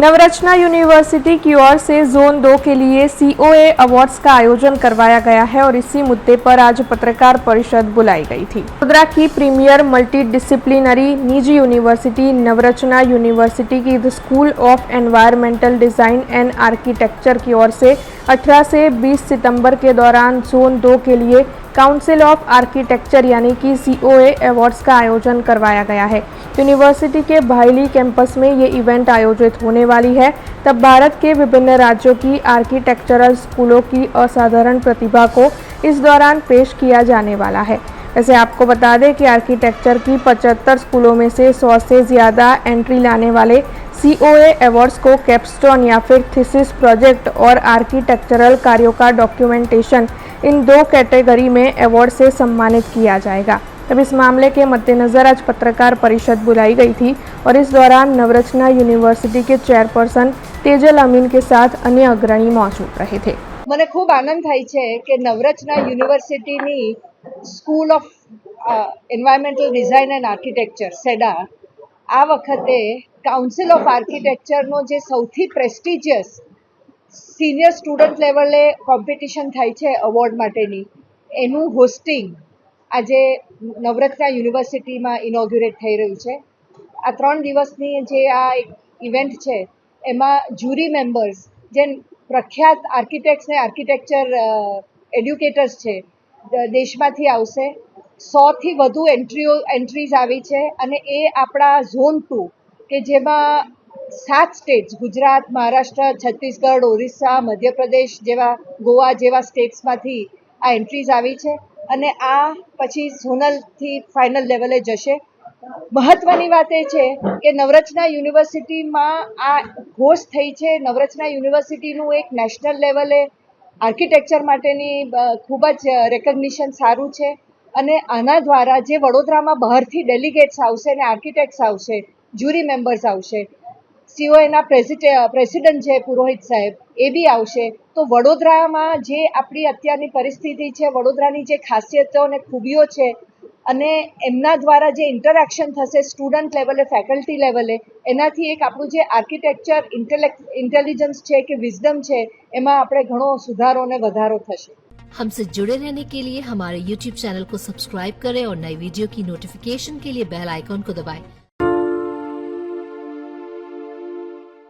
Navrachna university की ओर से zone 2 के लिए सीओए अवार्ड्स का आयोजन करवाया गया है और इसी मुद्दे पर आज पत्रकार परिषद बुलाई गई थी। वडोदरा की प्रीमियर मल्टी डिसिप्लिनरी निजी यूनिवर्सिटी नवरचना यूनिवर्सिटी की the school of environmental design and architecture की ओर से 18 से 20 सितंबर के दौरान जोन 2 के लिए काउंसिल ऑफ आर्किटेक्चर यानी कि सीओए अवार्ड्स का आयोजन करवाया गया है। यूनिवर्सिटी के भाईली कैंपस में ये इवेंट आयोजित होने वाली है। तब भारत के विभिन्न राज्यों की आर्किटेक्चरल स्कूलों की असाधारण प्रतिभा को इस दौरान पेश किया जाने वाला है। वैसे आपको बता दें कि आर्किटेक्चर की 75 स्कूलों में से 100 से ज़्यादा एंट्री लाने वाले सीओए अवार्ड्स को कैपस्टोन या फिर थीसिस प्रोजेक्ट और आर्किटेक्चरल कार्यों का डॉक्यूमेंटेशन इन दो कैटेगरी में अवार्ड से सम्मानित किया जाएगा। तब इस मामले के मद्देनज़र आज पत्रकार परिषद बुलाई गई थी और इस दौरान नवरचना यूनिवर्सिटी के चेयरपर्सन तेजल अमीन के साथ अन्य अग्रणी मौजूद रहे थे। મને ખૂબ આનંદ થાય છે કે નવરચના યુનિવર્સિટીની school of environmental design and architecture SEDA આ વખતે કાઉન્સિલ ઓફ આર્કિટેક્ચરનો જે સૌથી પ્રેસ્ટિજિયસ સિનિયર સ્ટુડન્ટ લેવલે કોમ્પિટિશન થાય છે અવોર્ડ માટેની એનું હોસ્ટિંગ આજે નવરત્ના યુનિવર્સિટીમાં ઇનોગ્યુરેટ થઈ રહ્યું છે। આ 3 દિવસની જે આ ઇવેન્ટ છે એમાં જ્યુરી મેમ્બર્સ જે પ્રખ્યાત આર્કિટેક્ટ્સ ને આર્કિટેક્ચર એડ્યુકેટર્સ છે દેશમાંથી આવશે। 100થી વધુ એન્ટ્રીઝ આવી છે અને એ આપણા ઝોન 2 કે જેમાં 7 સ્ટેટ્સ ગુજરાત, મહારાષ્ટ્ર, છત્તીસગઢ, ઓરિસ્સા, મધ્યપ્રદેશ જેવા ગોવા જેવા સ્ટેટ્સમાંથી આ એન્ટ્રીઝ આવી છે અને આ પછી ઝોનલથી ફાઇનલ લેવલે જશે। મહત્વની વાત એ છે કે નવરચના યુનિવર્સિટીમાં આ હોસ્ટ થઈ છે। નવરચના યુનિવર્સિટીનું એક નેશનલ લેવલે આર્કિટેક્ચર માટેની ખૂબ જ રેકગ્નિશન સારું છે અને આના દ્વારા જે વડોદરામાં બહારથી ડેલિગેટ્સ આવશે અને આર્કિટેક્ટ્સ આવશે, જ્યુરી મેમ્બર્સ આવશે, સીઓએના પ્રેસિડેન્ટ છે પુરોહિત સાહેબ એ બી આવશે। તો વડોદરામાં જે આપણી અત્યારની પરિસ્થિતિ છે, વડોદરાની જે ખાસિયતો અને ખૂબીઓ છે અને એમના દ્વારા જે ઇન્ટરેક્શન થશે સ્ટુડન્ટ લેવલે, ફેકલ્ટી લેવલે, એનાથી એક આપણું જે આર્કિટેક્ચર ઇન્ટેલિજન્સ છે કે વિઝડમ છે એમાં આપણે ઘણો સુધારો અને વધારો થશે। हमसे जुड़े रहने के लिए हमारे YouTube चैनल को सब्सक्राइब करें और नई वीडियो की नोटिफिकेशन के लिए बेल आइकॉन को दबाएं।